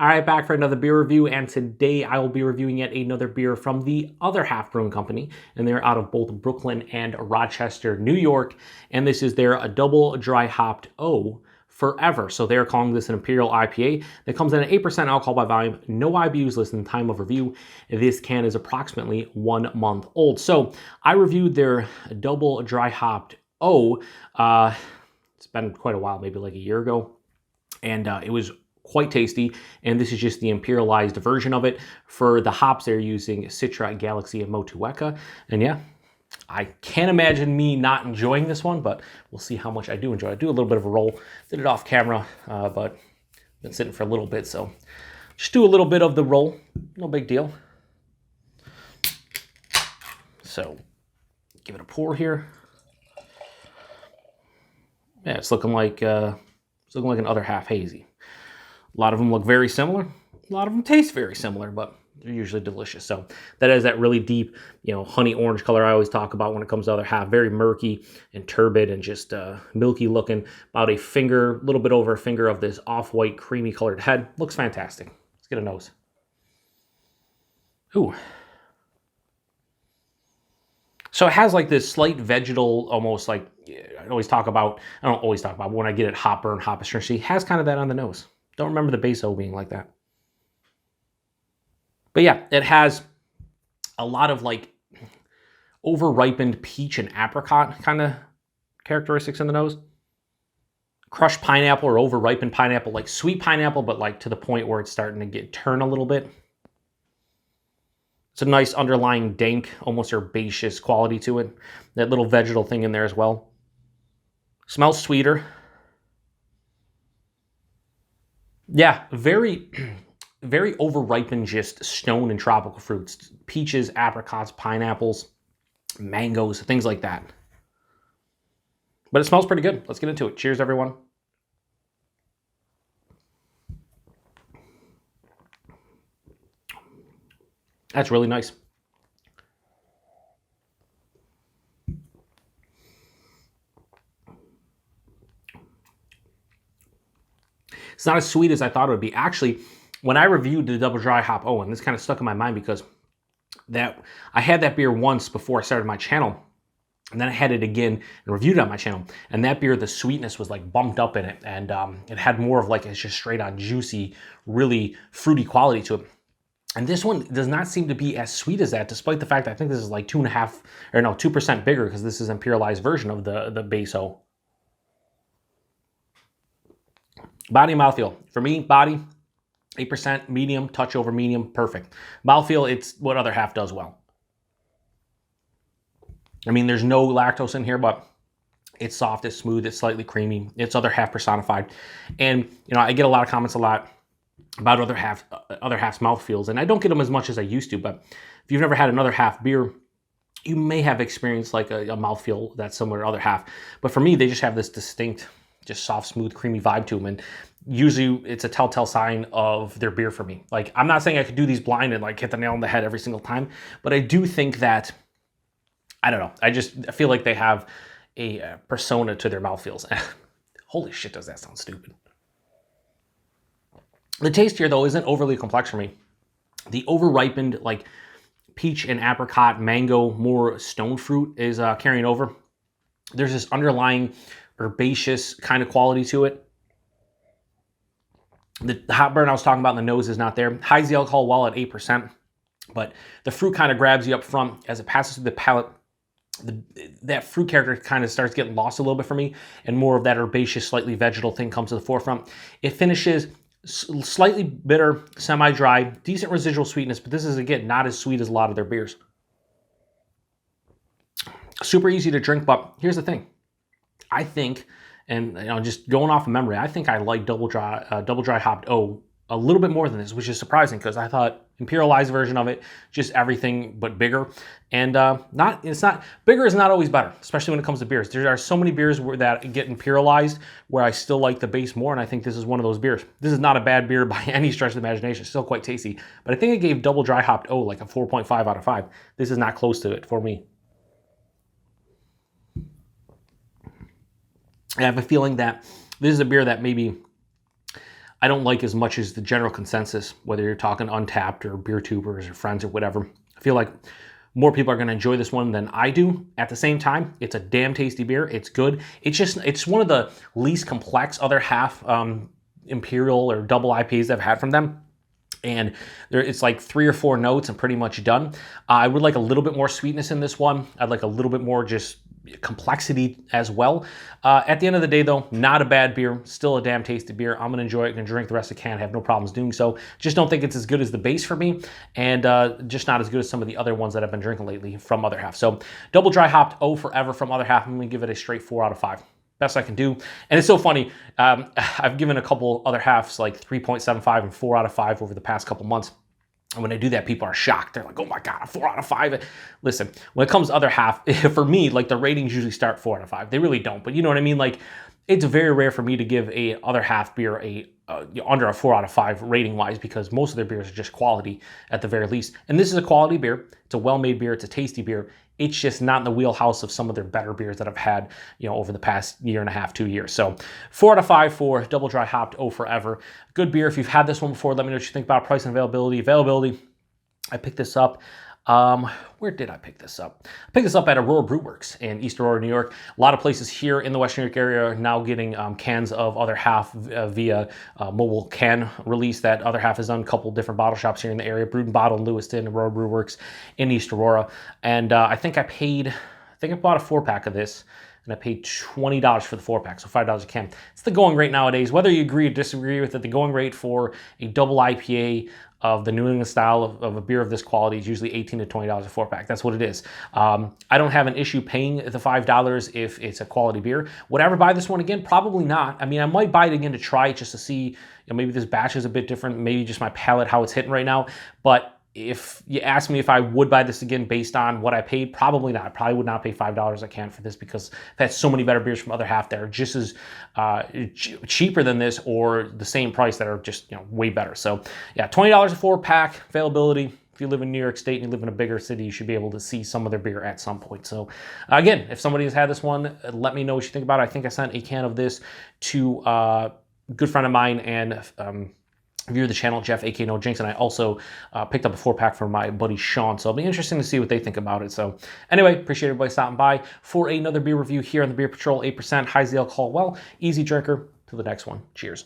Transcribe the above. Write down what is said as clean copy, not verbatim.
All right, back for another beer review, and today I will be reviewing yet another beer from the Other Half Brewing Company, and they're out of both Brooklyn and Rochester, New York, and this is their double dry hopped O Forever. So they're calling this an Imperial IPA that comes in at 8% alcohol by volume, no IBUs listed in time of review. This can is approximately 1 month old. So I reviewed their double dry hopped O. It's been quite a while, maybe like a year ago, and it was quite tasty, and this is just the imperialized version of it. For the hops, they're using Citra, Galaxy, and Motueka, and yeah, I can't imagine me not enjoying this one, but we'll see how much I do enjoy it. I do a little bit of a roll, did it off camera, but been sitting for a little bit, so just do a little bit of the roll, no big deal. So give it a pour here. Yeah, it's looking like an Other Half hazy. A lot of them look very similar. A lot of them taste very similar, but they're usually delicious. So that is that really deep, honey orange color I always talk about when it comes to Other Half. Very murky and turbid and just milky looking. About a finger, a little bit over a finger of this off-white creamy colored head. Looks fantastic. Let's get a nose. Ooh. So it has like this slight vegetal, almost like I don't always talk about, but when I get it hop burn, hop astringency, has kind of that on the nose. Don't remember the base O being like that. But yeah, it has a lot of like over-ripened peach and apricot kind of characteristics in the nose. Crushed pineapple or over-ripened pineapple, like sweet pineapple, but like to the point where it's starting to turn a little bit. It's a nice underlying dank, almost herbaceous quality to it. That little vegetal thing in there as well. Smells sweeter. Yeah, very, very over-ripened, just stone and tropical fruits. Peaches, apricots, pineapples, mangoes, things like that. But it smells pretty good. Let's get into it. Cheers, everyone. That's really nice. It's not as sweet as I thought it would be. Actually, when I reviewed the double dry hop O, and this kind of stuck in my mind because I had that beer once before I started my channel, and then I had it again and reviewed it on my channel. And that beer, the sweetness was like bumped up in it, and it had more of like, it's just straight on juicy, really fruity quality to it. And this one does not seem to be as sweet as that, despite the fact that I think this is like 2% bigger, because this is an imperialized version of the base O. Body and mouthfeel. For me, body, 8%, medium, touch over medium, perfect. Mouthfeel, it's what Other Half does well. I mean, there's no lactose in here, but it's soft, it's smooth, it's slightly creamy. It's Other Half personified. And, I get a lot of comments about Other Half's mouthfeels, and I don't get them as much as I used to, but if you've never had an Other Half beer, you may have experienced like a mouthfeel that's similar to Other Half. But for me, they just have this distinct, just soft, smooth, creamy vibe to them, and usually it's a telltale sign of their beer for me. Like, I'm not saying I could do these blind and like hit the nail on the head every single time, but I do think that, I don't know, I feel like they have a persona to their mouthfeels. Holy shit, does that sound stupid. The taste here, though, isn't overly complex for me. The over-ripened, like, peach and apricot, mango, more stone fruit is carrying over. There's this underlying herbaceous kind of quality to it. The hot burn I was talking about in the nose is not there. Hides the alcohol well at 8%, but the fruit kind of grabs you up front as it passes through the palate. That fruit character kind of starts getting lost a little bit for me, and more of that herbaceous, slightly vegetal thing comes to the forefront. It finishes slightly bitter, semi-dry, decent residual sweetness, but this is, again, not as sweet as a lot of their beers. Super easy to drink, but here's the thing. I think, and just going off of memory, I think I like double dry hopped O a little bit more than this, which is surprising because I thought imperialized version of it, just everything but bigger. And bigger is not always better, especially when it comes to beers. There are so many beers that get imperialized where I still like the base more, and I think this is one of those beers. This is not a bad beer by any stretch of the imagination. It's still quite tasty, but I think I gave double dry hopped O like a 4.5 out of 5. This is not close to it for me. I have a feeling that this is a beer that maybe I don't like as much as the general consensus, whether you're talking Untappd or beer tubers or friends or whatever. I feel like more people are going to enjoy this one than I do. At the same time, it's a damn tasty beer. It's good. It's one of the least complex Other Half Imperial or double IPAs I've had from them. And it's like 3 or 4 notes and pretty much done. I would like a little bit more sweetness in this one. I'd like a little bit more just complexity as well. At the end of the day though, not a bad beer, still a damn tasty beer. I'm gonna enjoy it and drink the rest of the can, have no problems doing so. Just don't think it's as good as the base for me, and just not as good as some of the other ones that I've been drinking lately from Other Half. So double dry hopped Oh Forever from Other Half, I'm gonna give it a straight 4 out of 5. Best I can do. And it's so funny, I've given a couple Other Halves like 3.75 and 4 out of 5 over the past couple months. And when I do that, people are shocked. They're like, oh my God, a 4 out of 5. Listen, when it comes to Other Half, for me, like the ratings usually start 4 out of 5. They really don't, but you know what I mean? Like, it's very rare for me to give a Other Half beer under a 4 out of 5 rating wise, because most of their beers are just quality at the very least. And this is a quality beer. It's a well-made beer. It's a tasty beer. It's just not in the wheelhouse of some of their better beers that I've had, over the past year and a half, 2 years. So 4 out of 5 for double dry hopped Oh Forever. Good beer. If you've had this one before, let me know what you think about price and availability. I picked this up. Where did I pick this up? I picked this up at Aurora Brew Works in East Aurora, New York. A lot of places here in the Western New York area are now getting cans of Other Half via mobile can release that Other Half has done. A couple different bottle shops here in the area, Brewed and Bottled in Lewiston, Aurora Brew Works in East Aurora. And I think I bought a 4-pack of this, and I paid $20 for the 4-pack, so $5 a can. It's the going rate nowadays. Whether you agree or disagree with it, the going rate for a double IPA of the New England style of a beer of this quality is usually $18 to $20 a 4-pack. That's what it is. I don't have an issue paying the $5 if it's a quality beer. Would I ever buy this one again? Probably not. I mean, I might buy it again to try it just to see, maybe this batch is a bit different, maybe just my palate, how it's hitting right now. But if you ask me if I would buy this again based on what I paid, probably not. I probably would not pay $5 a can for this, because I've had so many better beers from Other Half that are just as cheaper than this, or the same price, that are just way better. So yeah, $20 a 4-pack. Availability, if you live in New York State and you live in a bigger city, you should be able to see some of their beer at some point. So again, if somebody has had this one, let me know what you think about it. I think I sent a can of this to a good friend of mine and viewer of the channel, Jeff, aka No Jinx, and I also picked up a 4-pack for my buddy Sean, so it'll be interesting to see what they think about it. So anyway, appreciate everybody stopping by for another beer review here on the Beer Patrol. 8% high Z alcohol, well, easy drinker. Till the next one, cheers.